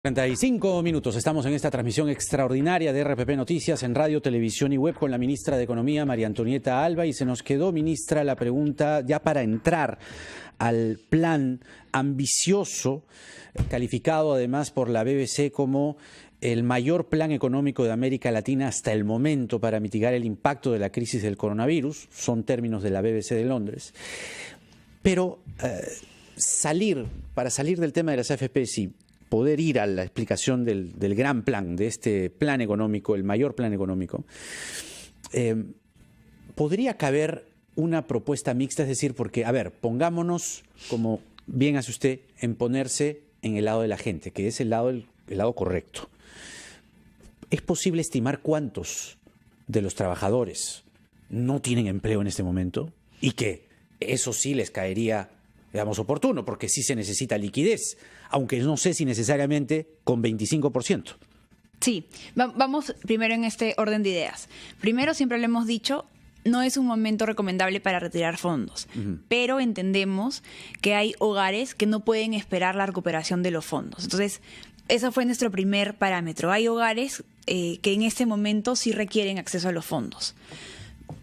35 minutos. Estamos en esta transmisión extraordinaria de RPP Noticias en radio, televisión y web con la ministra de Economía, María Antonieta Alba, y se nos quedó, ministra, la pregunta ya para entrar al plan ambicioso, calificado además por la BBC como el mayor plan económico de América Latina hasta el momento para mitigar el impacto de la crisis del coronavirus. Son términos de la BBC de Londres. Pero para salir del tema de las AFP, sí, poder ir a la explicación del gran plan, de este plan económico, el mayor plan económico, ¿podría caber una propuesta mixta? Es decir, porque, a ver, pongámonos, como bien hace usted, en ponerse en el lado de la gente, que es el lado correcto. ¿Es posible estimar cuántos de los trabajadores no tienen empleo en este momento? Y que eso sí les caería, digamos, oportuno, porque sí se necesita liquidez, aunque no sé si necesariamente con 25%. Sí, vamos primero en este orden de ideas. Primero, siempre lo hemos dicho, no es un momento recomendable para retirar fondos, pero entendemos que hay hogares que no pueden esperar la recuperación de los fondos. Entonces, ese fue nuestro primer parámetro. Hay hogares que en este momento sí requieren acceso a los fondos.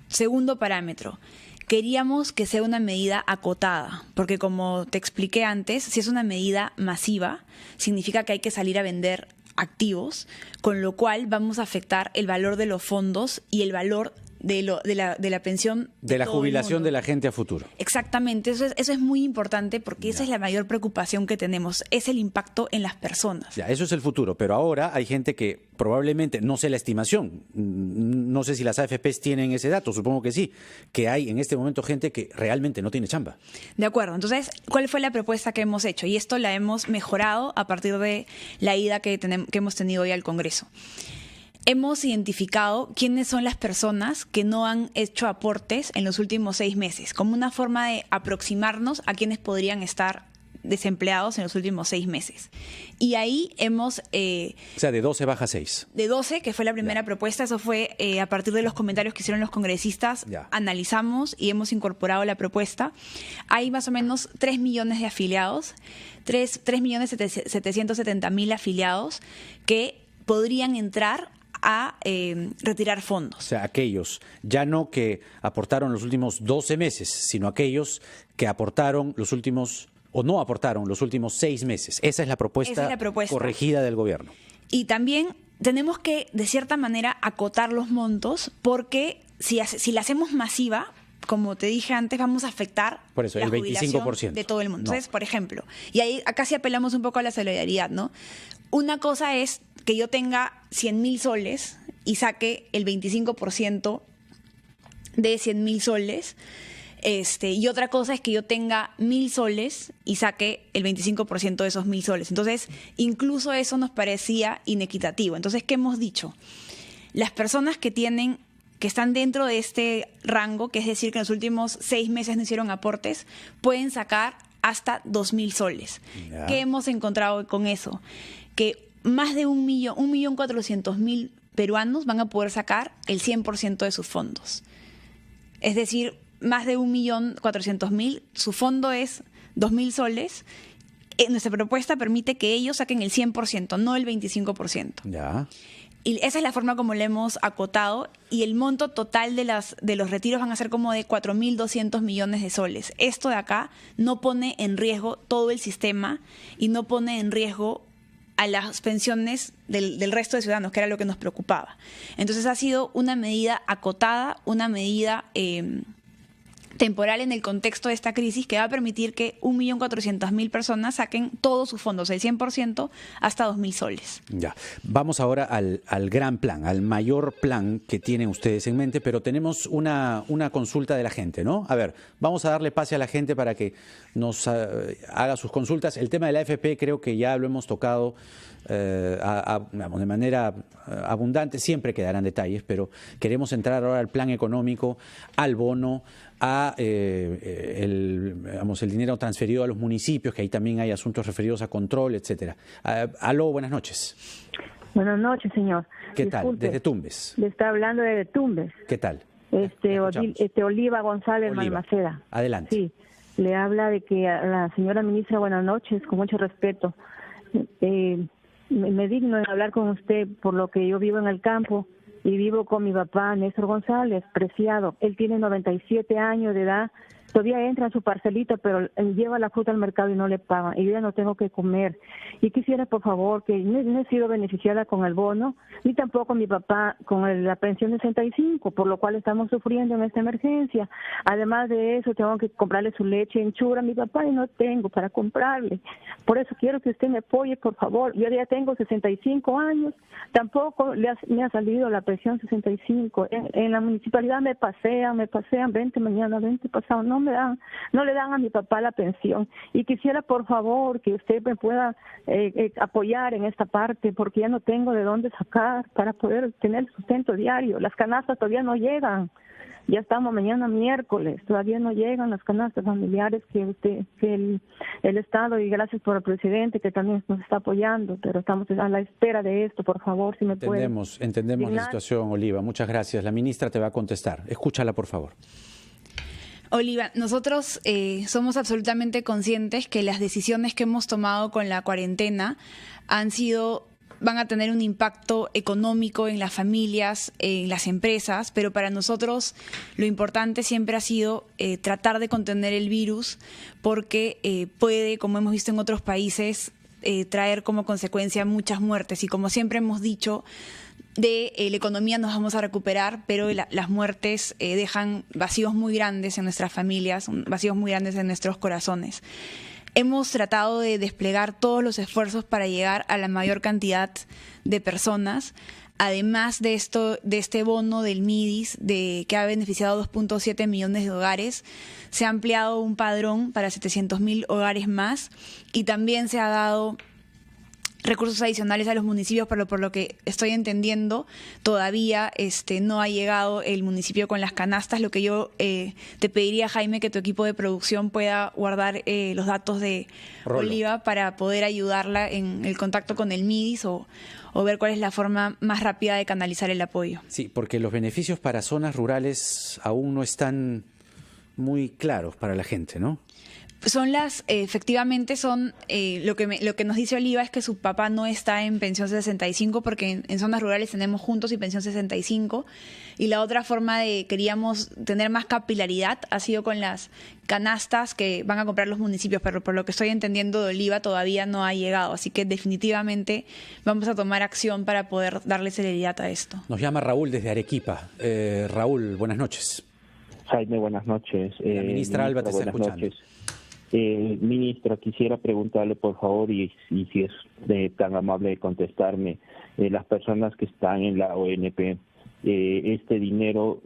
Segundo parámetro. Queríamos que sea una medida acotada, porque como te expliqué antes, si es una medida masiva, significa que hay que salir a vender activos, con lo cual vamos a afectar el valor de los fondos y el valor de la pensión. De la jubilación de la gente a futuro. Exactamente, eso es muy importante porque esa es la mayor preocupación que tenemos, es el impacto en las personas. Ya, eso es el futuro, pero ahora hay gente que probablemente, no sé la estimación, no sé si las AFPs tienen ese dato, supongo que sí, que hay en este momento gente que realmente no tiene chamba. De acuerdo, entonces, ¿cuál fue la propuesta que hemos hecho? Y esto la hemos mejorado a partir de la ida que hemos tenido hoy al Congreso. Hemos identificado quiénes son las personas que no han hecho aportes en los últimos 6 meses, como una forma de aproximarnos a quienes podrían estar desempleados en los últimos 6 meses. Y ahí hemos... o sea, de 12 baja 6. De 12, que fue la primera propuesta, eso fue a partir de los comentarios que hicieron los congresistas, analizamos y hemos incorporado la propuesta. Hay más o menos 3 millones de afiliados, 3.770.000 afiliados que podrían entrar a retirar fondos. O sea, aquellos ya no que aportaron los últimos 12 meses, sino aquellos que aportaron los últimos, o no aportaron los últimos 6 meses. Esa es la propuesta corregida del gobierno. Y también tenemos que, de cierta manera, acotar los montos, porque si la hacemos masiva, como te dije antes, vamos a afectar por eso, la el 25% de todo el mundo. Entonces, por ejemplo, y ahí acá sí apelamos un poco a la solidaridad, ¿no? Una cosa es que yo tenga 100.000 soles y saque el 25% de 100.000 soles, y otra cosa es que yo tenga 1.000 soles y saque el 25% de esos 1.000 soles. Entonces, incluso eso nos parecía inequitativo. Entonces, ¿qué hemos dicho? Las personas que están dentro de este rango, que es decir, que en los últimos 6 meses no hicieron aportes, pueden sacar hasta 2.000 soles. ¿Qué hemos encontrado con eso? Que más de 1.400.000 peruanos van a poder sacar el 100% de sus fondos. Es decir, más de 1.400.000, su fondo es 2.000 soles. Nuestra propuesta permite que ellos saquen el 100%, no el 25%. Ya. Y esa es la forma como le hemos acotado, y el monto total de los retiros van a ser como de 4.200 millones de soles. Esto de acá no pone en riesgo todo el sistema y no pone en riesgo a las pensiones del resto de ciudadanos, que era lo que nos preocupaba. Entonces ha sido una medida acotada, una medida temporal en el contexto de esta crisis, que va a permitir que 1.400.000 personas saquen todos sus fondos, el 100%, hasta 2.000 soles. Ya. Vamos ahora al gran plan, al mayor plan que tienen ustedes en mente, pero tenemos una consulta de la gente, ¿no? A ver, vamos a darle pase a la gente para que nos haga sus consultas. El tema de la AFP creo que ya lo hemos tocado de manera abundante, siempre quedarán detalles, pero queremos entrar ahora al plan económico, al bono, a el dinero transferido a los municipios, que ahí también hay asuntos referidos a control, etcétera. Aló, buenas noches. Buenas noches, señor. ¿Qué tal? Desde Tumbes. Le está hablando de Tumbes. ¿Qué tal? Oliva González Malmaceda. Adelante. Sí, le habla de que a la señora ministra, buenas noches, con mucho respeto. me digno en hablar con usted por lo que yo vivo en el campo y vivo con mi papá, Néstor González, preciado. Él tiene 97 años de edad, todavía entra en su parcelita, pero él lleva la fruta al mercado y no le pagan, y yo ya no tengo que comer. Y quisiera, por favor, que no he sido beneficiada con el bono, ni tampoco mi papá con la pensión de 65, por lo cual estamos sufriendo en esta emergencia. Además de eso, tengo que comprarle su leche en chura a mi papá y no tengo para comprarle. Por eso quiero que usted me apoye, por favor. Yo ya tengo 65 años, tampoco me ha salido la pensión 65. En la municipalidad me pasean, vente mañana, vente pasado, no le dan a mi papá la pensión. Y quisiera, por favor, que usted me pueda apoyar en esta parte, porque ya no tengo de dónde sacar para poder tener sustento diario. Las canastas todavía no llegan. Ya estamos mañana miércoles, todavía no llegan las canastas familiares que el Estado, y gracias por el presidente que también nos está apoyando, pero estamos a la espera de esto, por favor, si me puede. Entendemos la situación, Oliva. Muchas gracias. La ministra te va a contestar. Escúchala, por favor. Oliva, nosotros somos absolutamente conscientes que las decisiones que hemos tomado con la cuarentena van a tener un impacto económico en las familias, en las empresas, pero para nosotros lo importante siempre ha sido tratar de contener el virus, porque puede, como hemos visto en otros países, traer como consecuencia muchas muertes. Y como siempre hemos dicho, de la economía nos vamos a recuperar, pero las muertes dejan vacíos muy grandes en nuestras familias, vacíos muy grandes en nuestros corazones. Hemos tratado de desplegar todos los esfuerzos para llegar a la mayor cantidad de personas. Además de este bono del MIDIS, que ha beneficiado a 2.7 millones de hogares, se ha ampliado un padrón para 700.000 hogares más, y también se ha dado recursos adicionales a los municipios, pero por lo que estoy entendiendo, todavía no ha llegado el municipio con las canastas. Lo que yo te pediría, Jaime, que tu equipo de producción pueda guardar los datos de Oliva para poder ayudarla en el contacto con el MIDIS o ver cuál es la forma más rápida de canalizar el apoyo. Sí, porque los beneficios para zonas rurales aún no están muy claros para la gente, ¿no? Efectivamente son, lo que nos dice Oliva es que su papá no está en pensión 65, porque en zonas rurales tenemos juntos y pensión 65, y la otra forma queríamos tener más capilaridad ha sido con las canastas que van a comprar los municipios, pero por lo que estoy entendiendo de Oliva todavía no ha llegado, así que definitivamente vamos a tomar acción para poder darle celeridad a esto. Nos llama Raúl desde Arequipa. Raúl, buenas noches. Jaime, buenas noches. La ministra Alba te está escuchando. Noches. Ministra, quisiera preguntarle, por favor, y si es tan amable de contestarme, las personas que están en la ONP, este dinero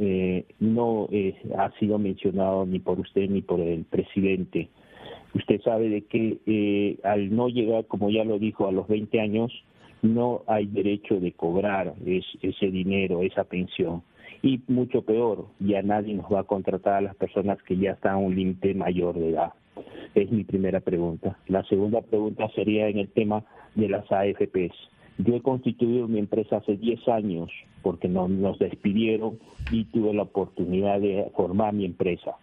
no ha sido mencionado ni por usted ni por el presidente. Usted sabe de que al no llegar, como ya lo dijo, a los 20 años, no hay derecho de cobrar ese dinero, esa pensión. Y mucho peor, ya nadie nos va a contratar a las personas que ya están a un límite mayor de edad. Es mi primera pregunta. La segunda pregunta sería en el tema de las AFPs. Yo he constituido mi empresa hace 10 años porque nos despidieron y tuve la oportunidad de formar mi empresa.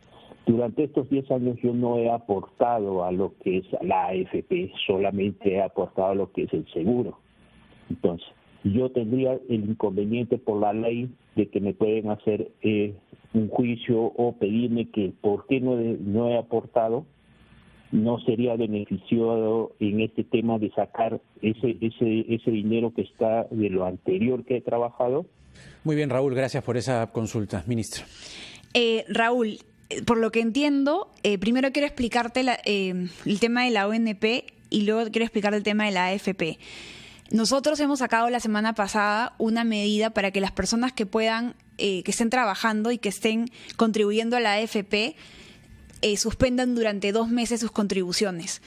Durante estos 10 años yo no he aportado a lo que es la AFP, solamente he aportado a lo que es el seguro. Entonces, yo tendría el inconveniente por la ley de que me pueden hacer un juicio o pedirme que por qué no he aportado. No sería beneficiado en este tema de sacar ese dinero que está de lo anterior que he trabajado. Muy bien, Raúl, gracias por esa consulta, ministro. Raúl, por lo que entiendo, primero quiero explicarte el tema de la ONP y luego quiero explicarte el tema de la AFP. Nosotros hemos sacado la semana pasada una medida para que las personas que puedan, que estén trabajando y que estén contribuyendo a la AFP, suspendan durante 2 meses sus contribuciones.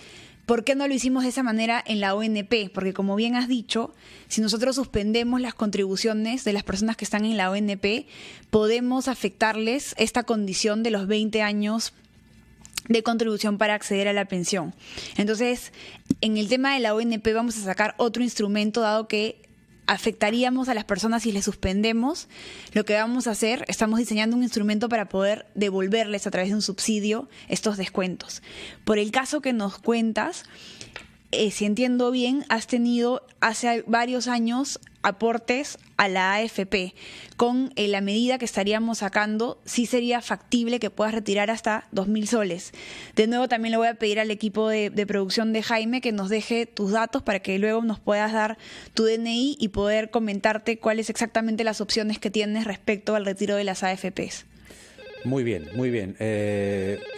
¿Por qué no lo hicimos de esa manera en la ONP? Porque, como bien has dicho, si nosotros suspendemos las contribuciones de las personas que están en la ONP, podemos afectarles esta condición de los 20 años de contribución para acceder a la pensión. Entonces, en el tema de la ONP vamos a sacar otro instrumento, dado que afectaríamos a las personas si les suspendemos. Lo que vamos a hacer, estamos diseñando un instrumento para poder devolverles a través de un subsidio estos descuentos. Por el caso que nos cuentas, si entiendo bien, has tenido hace varios años aportes a la AFP. Con la medida que estaríamos sacando, sí sería factible que puedas retirar hasta 2.000 soles. De nuevo, también le voy a pedir al equipo de producción de Jaime que nos deje tus datos para que luego nos puedas dar tu DNI y poder comentarte cuáles exactamente las opciones que tienes respecto al retiro de las AFPs. Muy bien, muy bien.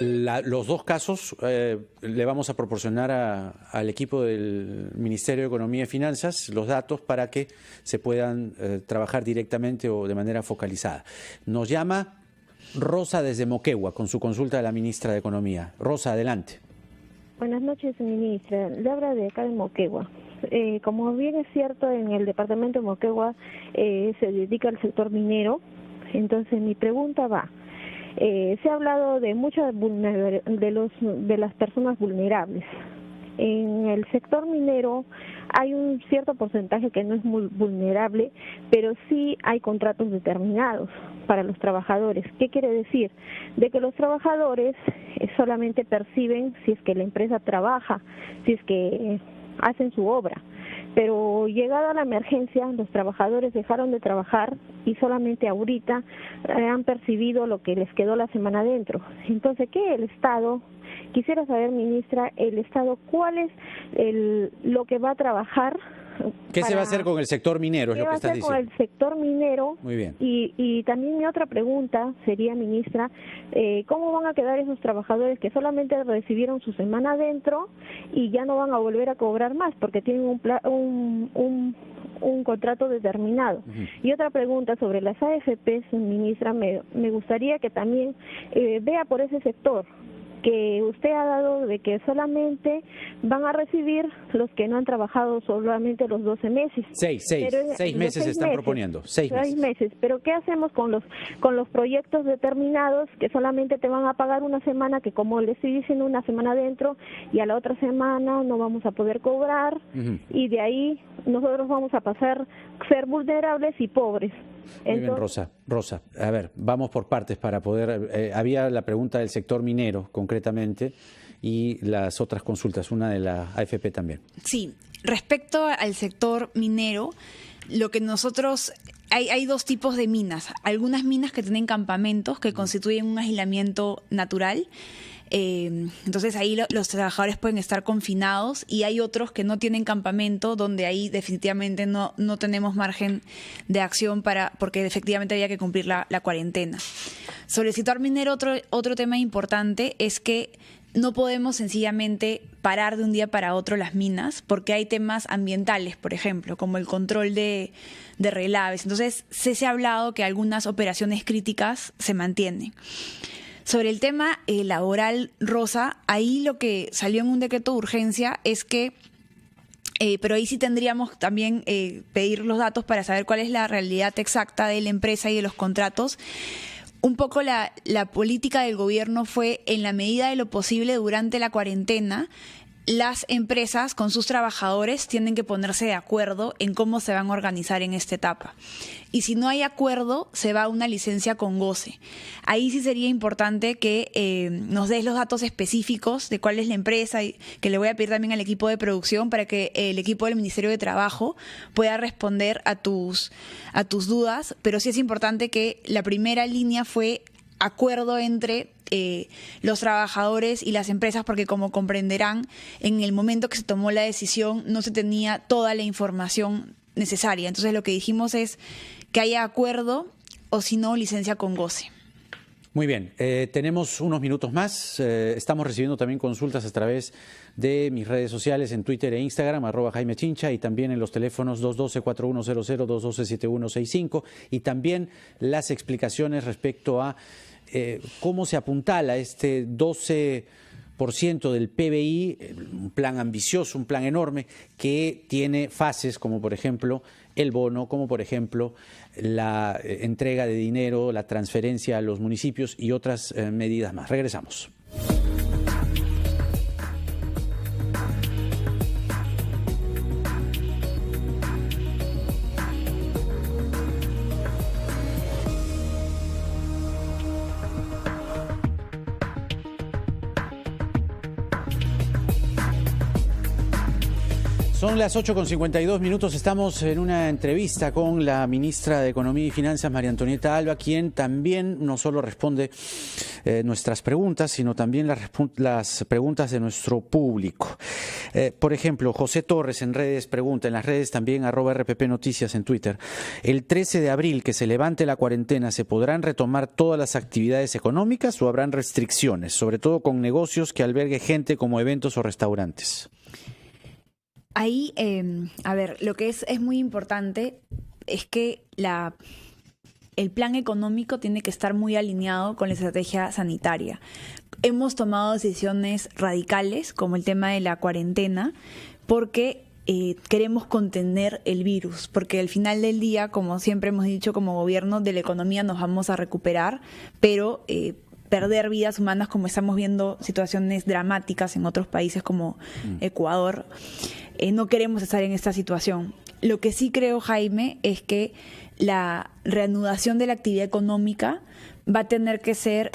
Los dos casos le vamos a proporcionar al equipo del Ministerio de Economía y Finanzas los datos para que se puedan trabajar directamente o de manera focalizada. Nos llama Rosa desde Moquegua con su consulta de la ministra de Economía. Rosa, adelante. Buenas noches, ministra. Le habla de acá de Moquegua. Como bien es cierto, en el departamento de Moquegua se dedica al sector minero. Entonces mi pregunta va. Se ha hablado de muchas de las personas vulnerables. En el sector minero hay un cierto porcentaje que no es muy vulnerable, pero sí hay contratos determinados para los trabajadores. ¿Qué quiere decir? De que los trabajadores solamente perciben si es que la empresa trabaja, si es que hacen su obra. Pero llegada la emergencia, los trabajadores dejaron de trabajar y solamente ahorita han percibido lo que les quedó la semana adentro. Entonces, ¿qué el Estado? Quisiera saber, ministra, el Estado, ¿cuál es lo que va a trabajar? ¿Qué se va a hacer con el sector minero? Es lo que estás diciendo. Con el sector minero. Muy bien. Y también mi otra pregunta sería, ministra, ¿cómo van a quedar esos trabajadores que solamente recibieron su semana adentro y ya no van a volver a cobrar más porque tienen un contrato determinado? Y otra pregunta sobre las AFPs, ministra, me gustaría que también vea por ese sector que usted ha dado de que solamente van a recibir los que no han trabajado solamente los 12 meses. Seis meses están proponiendo. 6 meses. Pero ¿qué hacemos con los proyectos determinados que solamente te van a pagar una semana, que como le estoy diciendo, una semana adentro y a la otra semana no vamos a poder cobrar y de ahí nosotros vamos a pasar a ser vulnerables y pobres? Muy bien, Rosa. A ver, vamos por partes para poder... había la pregunta del sector minero, concretamente, y las otras consultas, una de la AFP también. Sí, respecto al sector minero, lo que nosotros... Hay dos tipos de minas. Algunas minas que tienen campamentos que constituyen un aislamiento natural. Entonces ahí los trabajadores pueden estar confinados, y hay otros que no tienen campamento, donde ahí definitivamente no tenemos margen de acción porque efectivamente había que cumplir la cuarentena. Sobre el sector minero, otro tema importante es que no podemos sencillamente parar de un día para otro las minas, porque hay temas ambientales, por ejemplo, como el control de relaves. Entonces se ha hablado que algunas operaciones críticas se mantienen. Sobre el tema laboral, Rosa, ahí lo que salió en un decreto de urgencia es que, pero ahí sí tendríamos también pedir los datos para saber cuál es la realidad exacta de la empresa y de los contratos. Un poco la política del gobierno fue, en la medida de lo posible durante la cuarentena, las empresas con sus trabajadores tienen que ponerse de acuerdo en cómo se van a organizar en esta etapa. Y si no hay acuerdo, se va a una licencia con goce. Ahí sí sería importante que nos des los datos específicos de cuál es la empresa, y que le voy a pedir también al equipo de producción para que el equipo del Ministerio de Trabajo pueda responder a tus dudas. Pero sí es importante que la primera línea fue acuerdo entre los trabajadores y las empresas, porque como comprenderán, en el momento que se tomó la decisión no se tenía toda la información necesaria. Entonces lo que dijimos es que haya acuerdo, o si no, licencia con goce. Muy bien, tenemos unos minutos más. Estamos recibiendo también consultas a través de mis redes sociales en Twitter e Instagram, @Jaime Chincha, y también en los teléfonos 212-4100, 212-7165, y también las explicaciones respecto a cómo se apuntala este 12% del PBI, un plan ambicioso, un plan enorme, que tiene fases como por ejemplo el bono, como por ejemplo la entrega de dinero, la transferencia a los municipios y otras medidas más. Regresamos. Son las 8:52, estamos en una entrevista con la ministra de Economía y Finanzas, María Antonieta Alba, quien también no solo responde nuestras preguntas, sino también las preguntas de nuestro público. Por ejemplo, José Torres en redes pregunta, en las redes también @RPP Noticias en Twitter, el 13 de abril que se levante la cuarentena, ¿se podrán retomar todas las actividades económicas o habrán restricciones, sobre todo con negocios que albergue gente como eventos o restaurantes? Ahí, a ver, lo que es muy importante es que el plan económico tiene que estar muy alineado con la estrategia sanitaria. Hemos tomado decisiones radicales, como el tema de la cuarentena, porque queremos contener el virus, porque al final del día, como siempre hemos dicho como gobierno, de la economía nos vamos a recuperar, pero perder vidas humanas, como estamos viendo situaciones dramáticas en otros países como Ecuador, no queremos estar en esta situación. Lo que sí creo, Jaime, es que la reanudación de la actividad económica va a tener que ser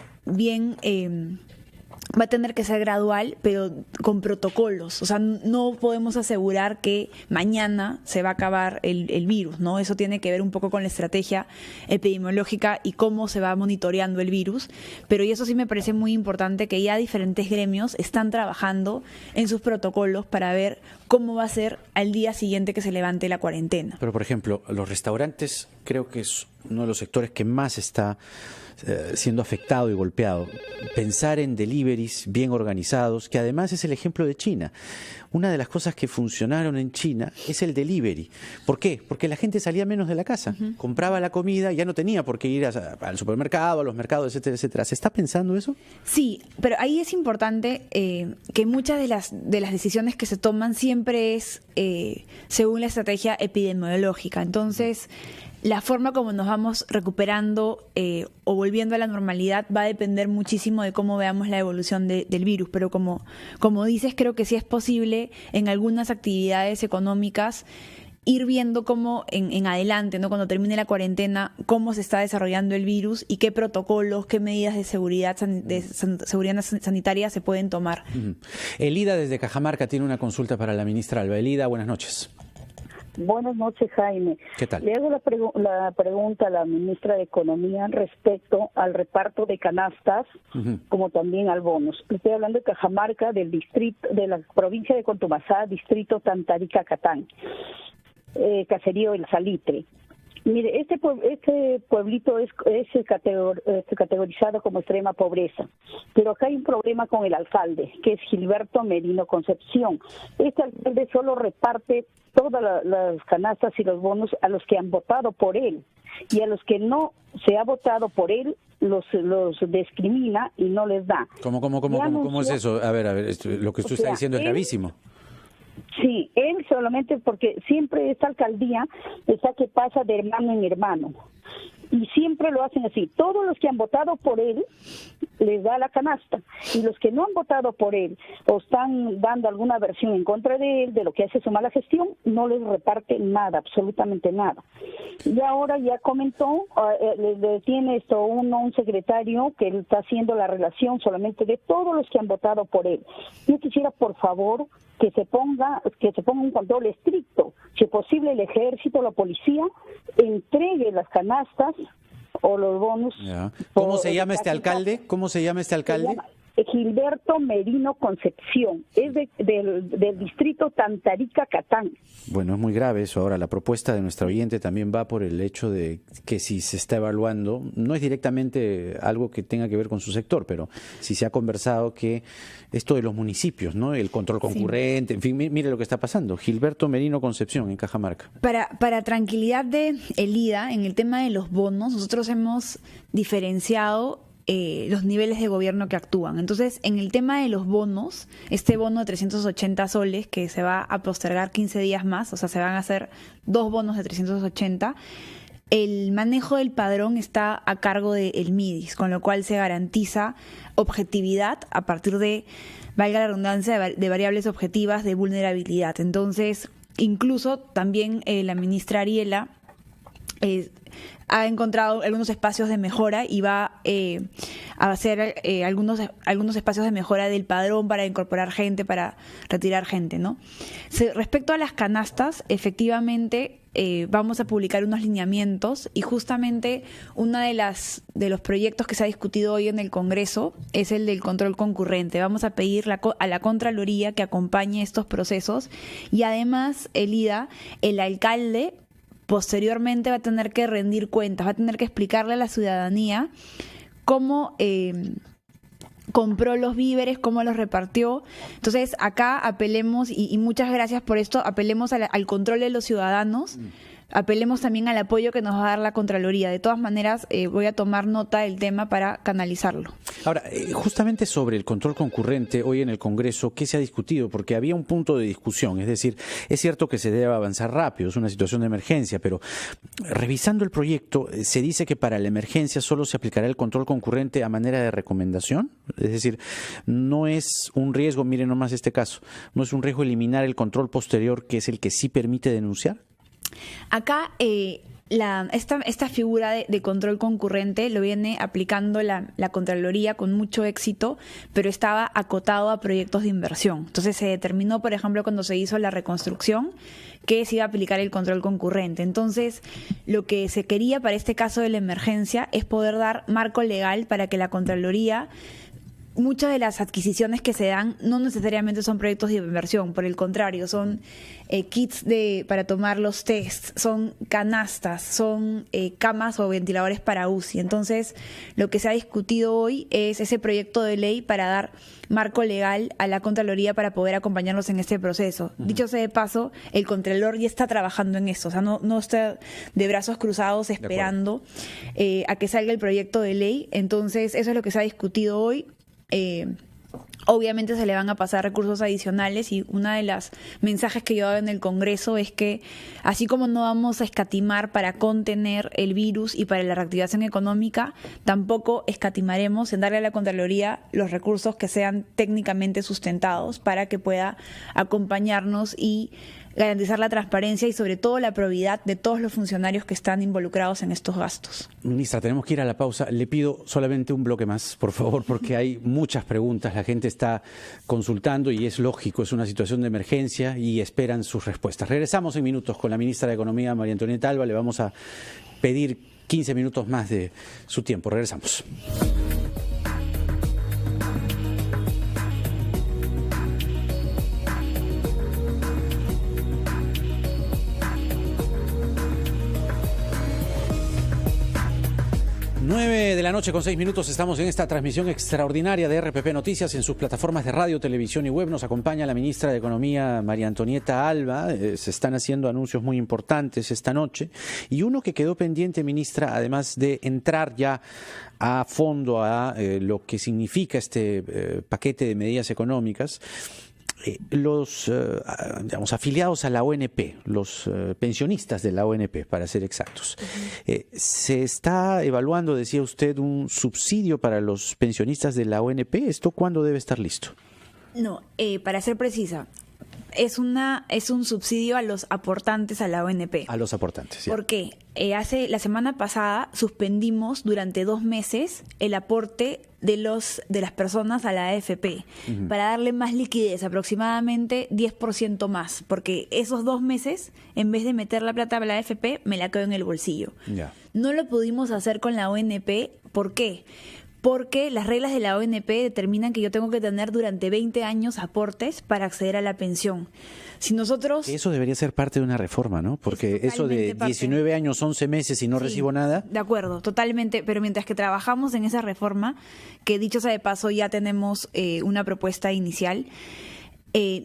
va a tener que ser gradual, pero con protocolos. O sea, no podemos asegurar que mañana se va a acabar el virus, ¿no? Eso tiene que ver un poco con la estrategia epidemiológica y cómo se va monitoreando el virus. Pero y eso sí me parece muy importante, que ya diferentes gremios están trabajando en sus protocolos para ver cómo va a ser al día siguiente que se levante la cuarentena. Pero, por ejemplo, los restaurantes creo que es uno de los sectores que más está siendo afectado y golpeado. Pensar en deliveries bien organizados, que además es el ejemplo de China. Una de las cosas que funcionaron en China es el delivery. ¿Por qué? Porque la gente salía menos de la casa, compraba la comida, ya no tenía por qué ir al supermercado, a los mercados, etcétera, etcétera. ¿Se está pensando eso? Sí, pero ahí es importante que muchas de las decisiones que se toman siempre es según la estrategia epidemiológica. Entonces, la forma como nos vamos recuperando o volviendo a la normalidad va a depender muchísimo de cómo veamos la evolución del virus. Pero como dices, creo que sí es posible en algunas actividades económicas ir viendo cómo en adelante, ¿no? Cuando termine la cuarentena, cómo se está desarrollando el virus y qué protocolos, qué medidas de seguridad sanitaria se pueden tomar. Elida desde Cajamarca tiene una consulta para la ministra Alba. Elida, buenas noches. Buenas noches, Jaime. ¿Qué tal? Le hago la pregunta a la ministra de Economía respecto al reparto de canastas, como también al bonus. Estoy hablando de Cajamarca, del distrito, de la provincia de Contumasá, distrito Tantarica-Catán, caserío El Salitre. Mire, este pueblito es categorizado como extrema pobreza, pero acá hay un problema con el alcalde, que es Gilberto Merino Concepción. Este alcalde solo reparte todas las canastas y los bonos a los que han votado por él, y a los que no se ha votado por él los discrimina y no les da. ¿Cómo es eso? A ver, lo que usted está diciendo es gravísimo. Sí, él solamente, porque siempre esta alcaldía está que pasa de hermano en hermano, y siempre lo hacen así. Todos los que han votado por él les da la canasta, y los que no han votado por él o están dando alguna versión en contra de él, de lo que hace su mala gestión, no les reparte nada, absolutamente nada. Y ahora ya comentó, le tiene un secretario que él está haciendo la relación solamente de todos los que han votado por él. Yo quisiera, por favor, que se ponga un control estricto. Si es posible, el ejército, la policía, entregue las canastas o los bonos. ¿Cómo se llama este alcalde? Gilberto Merino Concepción, es del distrito Tantarica-Catán. Bueno, es muy grave eso. Ahora, la propuesta de nuestra oyente también va por el hecho de que si se está evaluando, no es directamente algo que tenga que ver con su sector, pero si se ha conversado que esto de los municipios, ¿no? El control concurrente, en fin, mire lo que está pasando. Gilberto Merino Concepción, en Cajamarca. Para tranquilidad de Elida, en el tema de los bonos, nosotros hemos diferenciado los niveles de gobierno que actúan. Entonces, en el tema de los bonos, este bono de 380 soles que se va a postergar 15 días más, o sea, se van a hacer 2 bonos de 380, el manejo del padrón está a cargo del MIDIS, con lo cual se garantiza objetividad a partir de, valga la redundancia, de variables objetivas de vulnerabilidad. Entonces, incluso también la ministra Ariela ha encontrado algunos espacios de mejora y va a hacer algunos espacios de mejora del padrón para incorporar gente, para retirar gente, ¿no? Respecto a las canastas, efectivamente vamos a publicar unos lineamientos y justamente uno de los proyectos que se ha discutido hoy en el Congreso es el del control concurrente. Vamos a pedir a la Contraloría que acompañe estos procesos y además, Elida, el alcalde posteriormente va a tener que rendir cuentas, va a tener que explicarle a la ciudadanía cómo compró los víveres, cómo los repartió. Entonces, acá apelemos, y muchas gracias por esto, apelemos al control de los ciudadanos, apelemos también al apoyo que nos va a dar la Contraloría. De todas maneras, voy a tomar nota del tema para canalizarlo. Ahora, justamente sobre el control concurrente, hoy en el Congreso, ¿qué se ha discutido? Porque había un punto de discusión, es decir, es cierto que se debe avanzar rápido, es una situación de emergencia, pero revisando el proyecto, se dice que para la emergencia solo se aplicará el control concurrente a manera de recomendación, es decir, no es un riesgo, miren nomás este caso, no es un riesgo eliminar el control posterior, que es el que sí permite denunciar. Acá esta figura de control concurrente lo viene aplicando la Contraloría con mucho éxito, pero estaba acotado a proyectos de inversión. Entonces se determinó, por ejemplo, cuando se hizo la reconstrucción, que se iba a aplicar el control concurrente. Entonces, lo que se quería para este caso de la emergencia es poder dar marco legal para que la Contraloría, muchas de las adquisiciones que se dan no necesariamente son proyectos de inversión, por el contrario, son kits para tomar los tests, son canastas, son camas o ventiladores para UCI. Entonces, lo que se ha discutido hoy es ese proyecto de ley para dar marco legal a la Contraloría para poder acompañarnos en este proceso. Dicho sea de paso, el Contralor ya está trabajando en esto, o sea, no está de brazos cruzados esperando a que salga el proyecto de ley. Entonces, eso es lo que se ha discutido hoy. Obviamente se le van a pasar recursos adicionales y una de las mensajes que yo hago en el Congreso es que así como no vamos a escatimar para contener el virus y para la reactivación económica, tampoco escatimaremos en darle a la Contraloría los recursos que sean técnicamente sustentados para que pueda acompañarnos y garantizar la transparencia y sobre todo la probidad de todos los funcionarios que están involucrados en estos gastos. Ministra, tenemos que ir a la pausa. Le pido solamente un bloque más, por favor, porque hay muchas preguntas. La gente está consultando y es lógico, es una situación de emergencia y esperan sus respuestas. Regresamos en minutos con la ministra de Economía, María Antonieta Alba. Le vamos a pedir 15 minutos más de su tiempo. Regresamos. De la noche con 6 minutos estamos en esta transmisión extraordinaria de RPP Noticias en sus plataformas de radio, televisión y web. Nos acompaña la ministra de Economía, María Antonieta Alba. Se están haciendo anuncios muy importantes esta noche y uno que quedó pendiente, ministra, además de entrar ya a fondo a lo que significa este paquete de medidas económicas. Los digamos, afiliados a la ONP, los pensionistas de la ONP, para ser exactos. ¿Se está evaluando, decía usted, un subsidio para los pensionistas de la ONP? ¿Esto cuándo debe estar listo? No, para ser precisa, es un subsidio a los aportantes a la ONP. A los aportantes, sí. ¿Por qué? La semana pasada suspendimos durante 2 meses el aporte de las personas a la AFP para darle más liquidez, aproximadamente 10% más, porque esos 2 meses, en vez de meter la plata a la AFP, me la quedo en el bolsillo. Ya. No lo pudimos hacer con la ONP. ¿Por qué? Porque las reglas de la ONP determinan que yo tengo que tener durante 20 años aportes para acceder a la pensión. Si nosotros... Eso debería ser parte de una reforma, ¿no? Porque eso de 19 años, 11 meses y no recibo nada... De acuerdo, totalmente, pero mientras que trabajamos en esa reforma, que dicho sea de paso ya tenemos una propuesta inicial,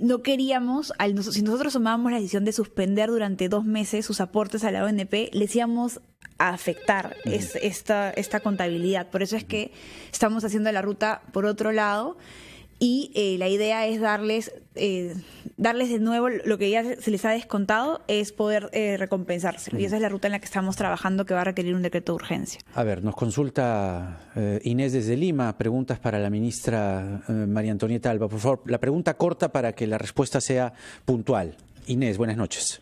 no queríamos, si nosotros tomábamos la decisión de suspender durante 2 meses sus aportes a la ONP, les íbamos a afectar esta contabilidad. Por eso es que estamos haciendo la ruta por otro lado y la idea es darles de nuevo lo que ya se les ha descontado, es poder recompensarse. Y esa es la ruta en la que estamos trabajando, que va a requerir un decreto de urgencia. A ver, nos consulta Inés desde Lima, preguntas para la ministra María Antonieta Alba. Por favor, la pregunta corta para que la respuesta sea puntual. Inés, buenas noches.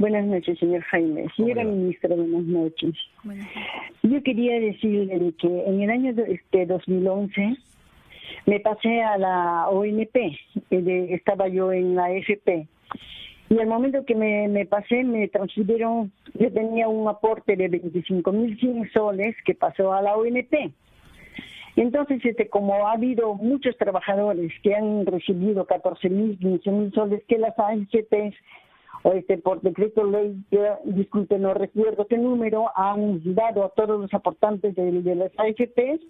Buenas noches, señor Jaime. Señora ministra, buenas noches. Bueno. Yo quería decirle de que en el año 2011 me pasé a la ONP, estaba yo en la AFP, y al momento que me pasé me transfirieron, yo tenía un aporte de 25.100 soles que pasó a la ONP. Entonces, como ha habido muchos trabajadores que han recibido 14.000, 15.000 soles que las AFPs, por decreto ley, disculpe, no recuerdo qué número, han dado a todos los aportantes de las AFPs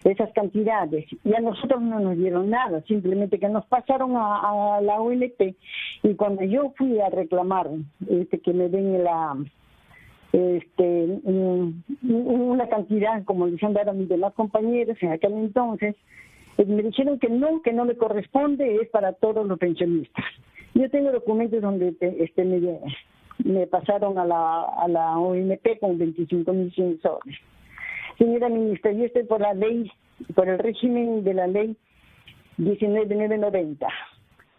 esas cantidades, y a nosotros no nos dieron nada, simplemente que nos pasaron a la ONP, y cuando yo fui a reclamar que me den una cantidad como les han dado a mis demás compañeros en aquel entonces, me dijeron que no me corresponde, es para todos los pensionistas. Yo tengo documentos donde me pasaron a la ONP con 25.100 soles. Señora ministra, yo estoy por la ley, por el régimen de la ley 19.990.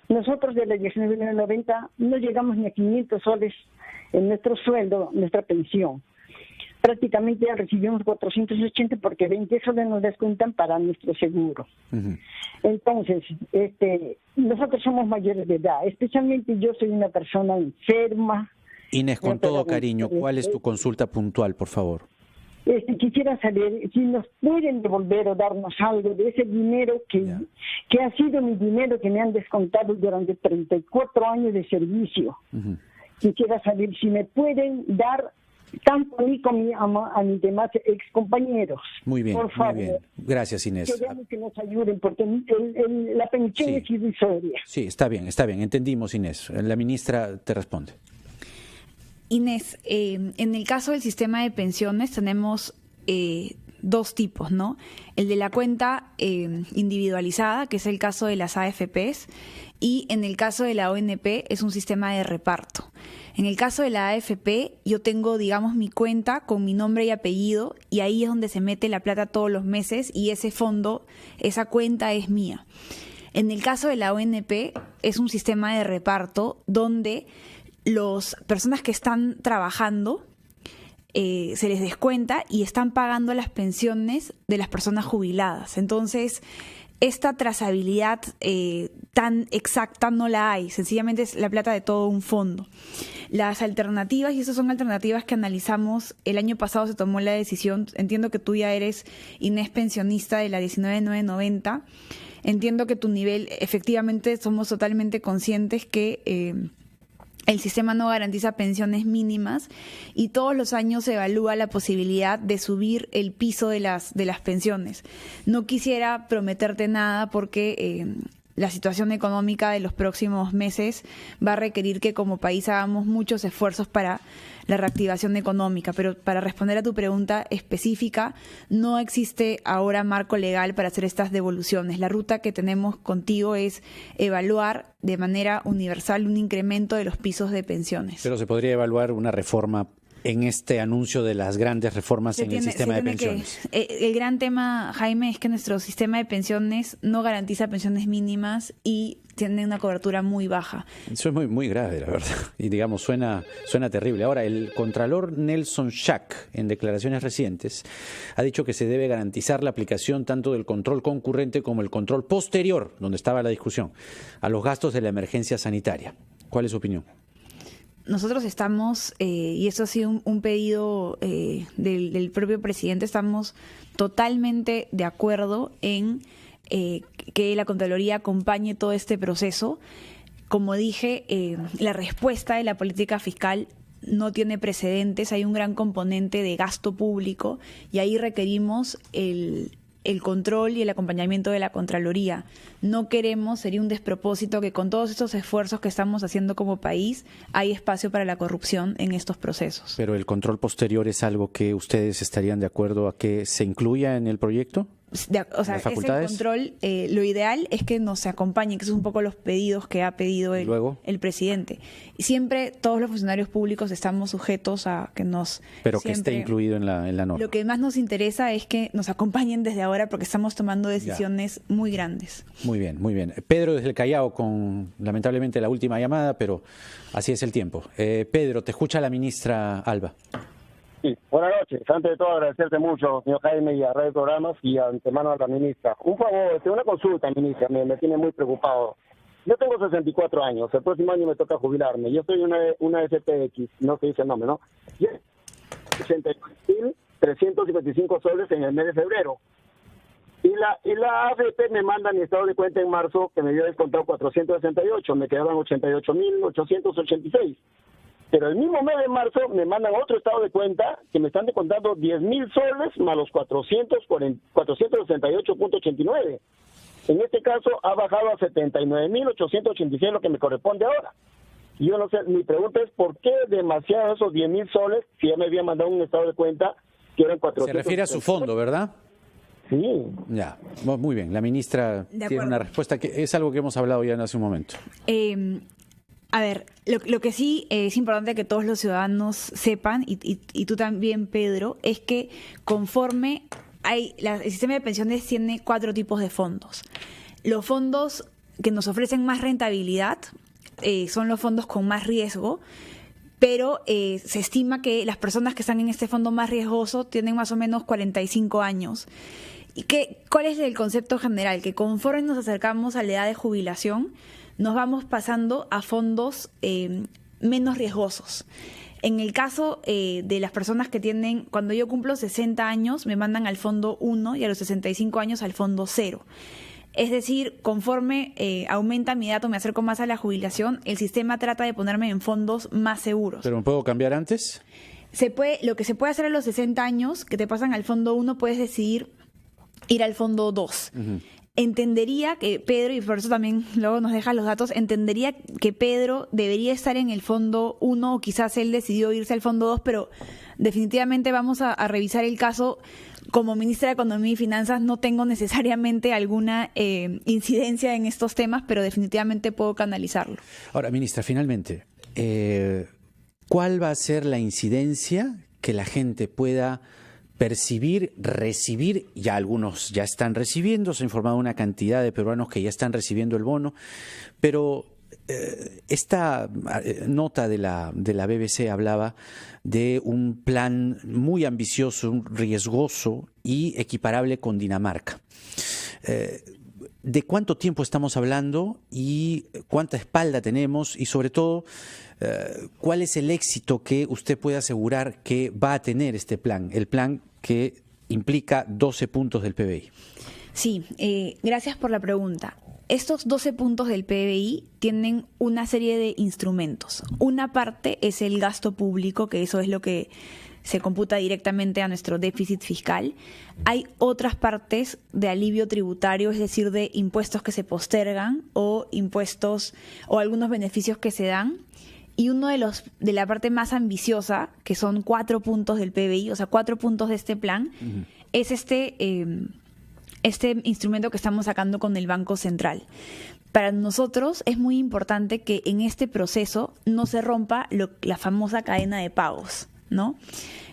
Nosotros de la 19.990 no llegamos ni a 500 soles en nuestro sueldo, nuestra pensión. Prácticamente ya recibimos 480 porque 20 soles nos descuentan para nuestro seguro. Uh-huh. Entonces, nosotros somos mayores de edad, especialmente yo soy una persona enferma. Inés, con todo cariño, ¿cuál es tu consulta puntual, por favor? Quisiera saber si nos pueden devolver o darnos algo de ese dinero que ha sido mi dinero que me han descontado durante 34 años de servicio. Uh-huh. Quisiera saber si me pueden dar tanto a mí como a mis demás excompañeros. Muy bien, por favor. Muy bien. Gracias, Inés. Queremos que nos ayuden porque la pensión es irrisoria. Sí, está bien. Entendimos, Inés. La ministra te responde. Inés, en el caso del sistema de pensiones tenemos dos tipos, ¿no? El de la cuenta individualizada, que es el caso de las AFPs, y en el caso de la ONP es un sistema de reparto. En el caso de la AFP, yo tengo, digamos, mi cuenta con mi nombre y apellido, y ahí es donde se mete la plata todos los meses, y ese fondo, esa cuenta es mía. En el caso de la ONP, es un sistema de reparto donde las personas que están trabajando se les descuenta y están pagando las pensiones de las personas jubiladas. Entonces, esta trazabilidad tan exacta no la hay, sencillamente es la plata de todo un fondo. Las alternativas, y esas son alternativas que analizamos, el año pasado se tomó la decisión, entiendo que tú ya eres, Inés, pensionista de la 19.990, entiendo que tu nivel, efectivamente somos totalmente conscientes que el sistema no garantiza pensiones mínimas y todos los años se evalúa la posibilidad de subir el piso de las pensiones. No quisiera prometerte nada porque la situación económica de los próximos meses va a requerir que como país hagamos muchos esfuerzos para la reactivación económica, pero para responder a tu pregunta específica, no existe ahora marco legal para hacer estas devoluciones. La ruta que tenemos contigo es evaluar de manera universal un incremento de los pisos de pensiones. Pero se podría evaluar una reforma en este anuncio de las grandes reformas en el sistema de pensiones. El gran tema, Jaime, es que nuestro sistema de pensiones no garantiza pensiones mínimas y tiene una cobertura muy baja. Eso es muy, muy grave, la verdad. Y digamos, suena terrible. Ahora, el contralor Nelson Schack, en declaraciones recientes, ha dicho que se debe garantizar la aplicación tanto del control concurrente como el control posterior, donde estaba la discusión, a los gastos de la emergencia sanitaria. ¿Cuál es su opinión? Nosotros estamos, y eso ha sido un pedido del propio presidente, estamos totalmente de acuerdo en que la Contraloría acompañe todo este proceso. Como dije, la respuesta de la política fiscal no tiene precedentes, hay un gran componente de gasto público y ahí requerimos el control y el acompañamiento de la Contraloría. No queremos, sería un despropósito que con todos estos esfuerzos que estamos haciendo como país, hay espacio para la corrupción en estos procesos. ¿Pero el control posterior es algo que ustedes estarían de acuerdo a que se incluya en el proyecto? o sea, ese control, lo ideal es que nos acompañen, que son un poco los pedidos que ha pedido el presidente. Y siempre todos los funcionarios públicos estamos sujetos a que nos... Pero que esté incluido en la norma. Lo que más nos interesa es que nos acompañen desde ahora porque estamos tomando decisiones muy grandes. Muy bien, muy bien. Pedro desde el Callao con lamentablemente la última llamada, pero así es el tiempo. Pedro, te escucha la ministra Alba. Sí, buenas noches. Antes de todo, agradecerte mucho, señor Jaime, y a Radio Programas y antemano a la ministra. Un favor, una consulta, ministra, me tiene muy preocupado. Yo tengo 64 años, el próximo año me toca jubilarme. Yo soy una SPX, no se dice el nombre, ¿no? 83.355 soles en el mes de febrero. Y la AFP me manda mi estado de cuenta en marzo, que me había descontado 468, me quedaban 88.886. Pero el mismo mes de marzo me mandan otro estado de cuenta que me están descontando 10.000 soles más los 468.89. En este caso ha bajado a 79.886 lo que me corresponde ahora. Y yo no sé, mi pregunta es ¿por qué demasiados esos 10.000 soles si ya me había mandado un estado de cuenta que eran 400? Se refiere a su fondo, ¿verdad? Sí. Ya, muy bien. La ministra tiene una respuesta que es algo que hemos hablado ya hace un momento. A ver, lo que sí es importante que todos los ciudadanos sepan, y tú también, Pedro, es que conforme el sistema de pensiones tiene 4 tipos de fondos. Los fondos que nos ofrecen más rentabilidad son los fondos con más riesgo, pero se estima que las personas que están en este fondo más riesgoso tienen más o menos 45 años. ¿Y cuál es el concepto general? Que conforme nos acercamos a la edad de jubilación, nos vamos pasando a fondos menos riesgosos. En el caso de las personas que tienen, cuando yo cumplo 60 años, me mandan al fondo 1 y a los 65 años al fondo 0. Es decir, conforme aumenta mi edad o me acerco más a la jubilación, el sistema trata de ponerme en fondos más seguros. ¿Pero me puedo cambiar antes? Lo que se puede hacer a los 60 años, que te pasan al fondo 1, puedes decidir ir al fondo 2. Uh-huh. Entendería que Pedro, y por eso también luego nos deja los datos, entendería que Pedro debería estar en el fondo 1 o quizás él decidió irse al fondo 2, pero definitivamente vamos a revisar el caso. Como ministra de Economía y Finanzas no tengo necesariamente alguna incidencia en estos temas, pero definitivamente puedo canalizarlo. Ahora, ministra, finalmente, ¿cuál va a ser la incidencia que la gente pueda percibir, recibir? Ya algunos ya están recibiendo, se ha informado una cantidad de peruanos que ya están recibiendo el bono, pero esta nota de la BBC hablaba de un plan muy ambicioso, riesgoso y equiparable con Dinamarca. ¿De cuánto tiempo estamos hablando y cuánta espalda tenemos? Y sobre todo, ¿cuál es el éxito que usted puede asegurar que va a tener este plan? El plan que implica 12 puntos del PBI. Sí, gracias por la pregunta. Estos 12 puntos del PBI tienen una serie de instrumentos. Una parte es el gasto público, que eso es lo que se computa directamente a nuestro déficit fiscal. Hay otras partes de alivio tributario, es decir, de impuestos que se postergan o impuestos o algunos beneficios que se dan. Y uno de la parte más ambiciosa, que son 4 puntos del PBI, o sea, 4 puntos de este plan, uh-huh, es este instrumento que estamos sacando con el Banco Central. Para nosotros es muy importante que en este proceso no se rompa la famosa cadena de pagos, ¿no?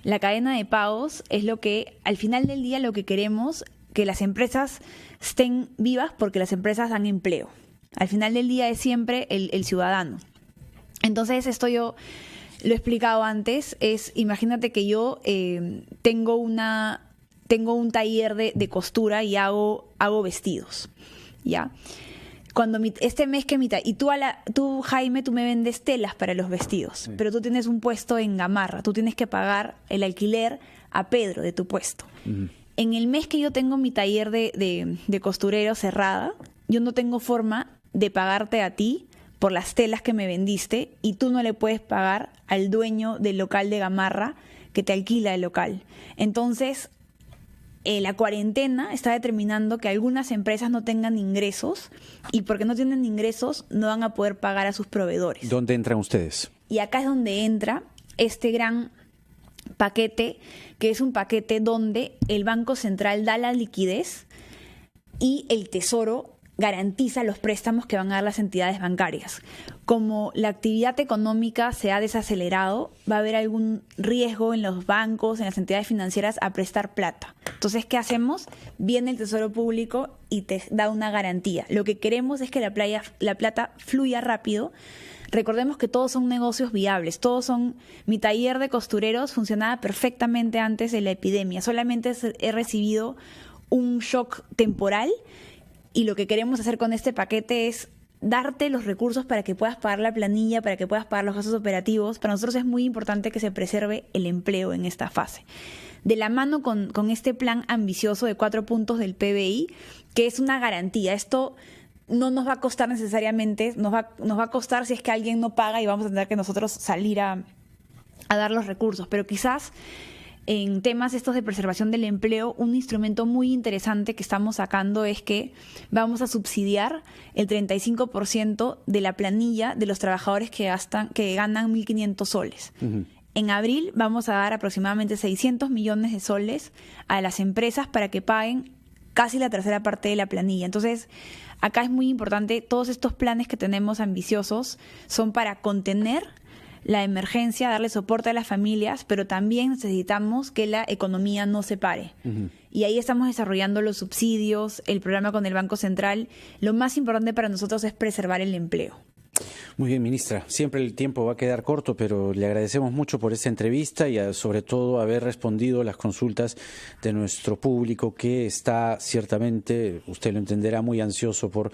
La cadena de pagos es lo que, al final del día, lo que queremos, que las empresas estén vivas porque las empresas dan empleo. Al final del día es siempre el ciudadano. Entonces, esto yo lo he explicado antes, imagínate que yo tengo un taller de costura y hago vestidos, ¿ya? Cuando este mes que y tú, Jaime, tú me vendes telas para los vestidos, sí, pero tú tienes un puesto en Gamarra, tú tienes que pagar el alquiler a Pedro de tu puesto. Uh-huh. En el mes que yo tengo mi taller de costurero cerrada, yo no tengo forma de pagarte a ti por las telas que me vendiste y tú no le puedes pagar al dueño del local de Gamarra que te alquila el local. Entonces, la cuarentena está determinando que algunas empresas no tengan ingresos y porque no tienen ingresos no van a poder pagar a sus proveedores. ¿Dónde entran ustedes? Y acá es donde entra este gran paquete, que es un paquete donde el Banco Central da la liquidez y el Tesoro garantiza los préstamos que van a dar las entidades bancarias. Como la actividad económica se ha desacelerado, va a haber algún riesgo en los bancos, en las entidades financieras a prestar plata. Entonces, ¿qué hacemos? Viene el Tesoro Público y te da una garantía. Lo que queremos es que la plata fluya rápido. Recordemos que todos son negocios viables, mi taller de costureros funcionaba perfectamente antes de la epidemia, solamente he recibido un shock temporal. Y lo que queremos hacer con este paquete es darte los recursos para que puedas pagar la planilla, para que puedas pagar los gastos operativos. Para nosotros es muy importante que se preserve el empleo en esta fase. De la mano con este plan ambicioso de 4 puntos del PBI, que es una garantía. Esto no nos va a costar necesariamente, nos va a costar si es que alguien no paga y vamos a tener que nosotros salir a dar los recursos. Pero quizás en temas estos de preservación del empleo, un instrumento muy interesante que estamos sacando es que vamos a subsidiar el 35% de la planilla de los trabajadores que ganan 1.500 soles. Uh-huh. En abril vamos a dar aproximadamente 600 millones de soles a las empresas para que paguen casi la tercera parte de la planilla. Entonces, acá es muy importante, todos estos planes que tenemos ambiciosos son para contener la emergencia, darle soporte a las familias, pero también necesitamos que la economía no se pare. Uh-huh. Y ahí estamos desarrollando los subsidios, el programa con el Banco Central. Lo más importante para nosotros es preservar el empleo. Muy bien, ministra. Siempre el tiempo va a quedar corto, pero le agradecemos mucho por esta entrevista y sobre todo haber respondido las consultas de nuestro público que está ciertamente, usted lo entenderá, muy ansioso por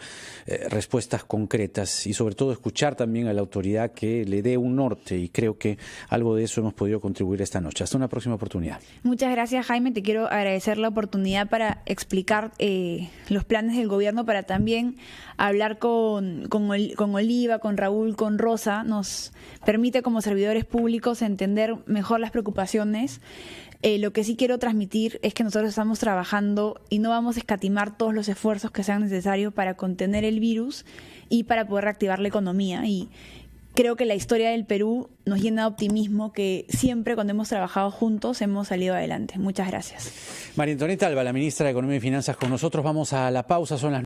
respuestas concretas y sobre todo escuchar también a la autoridad que le dé un norte, y creo que algo de eso hemos podido contribuir esta noche. Hasta una próxima oportunidad. Muchas gracias, Jaime. Te quiero agradecer la oportunidad para explicar los planes del gobierno, para también hablar con Oliva, con Raúl, con Rosa. Nos permite como servidores públicos entender mejor las preocupaciones. Lo que sí quiero transmitir es que nosotros estamos trabajando y no vamos a escatimar todos los esfuerzos que sean necesarios para contener el virus y para poder reactivar la economía. Y creo que la historia del Perú nos llena de optimismo, que siempre cuando hemos trabajado juntos hemos salido adelante. Muchas gracias. María Antonieta Alba, la ministra de Economía y Finanzas, con nosotros. Vamos a la pausa, son las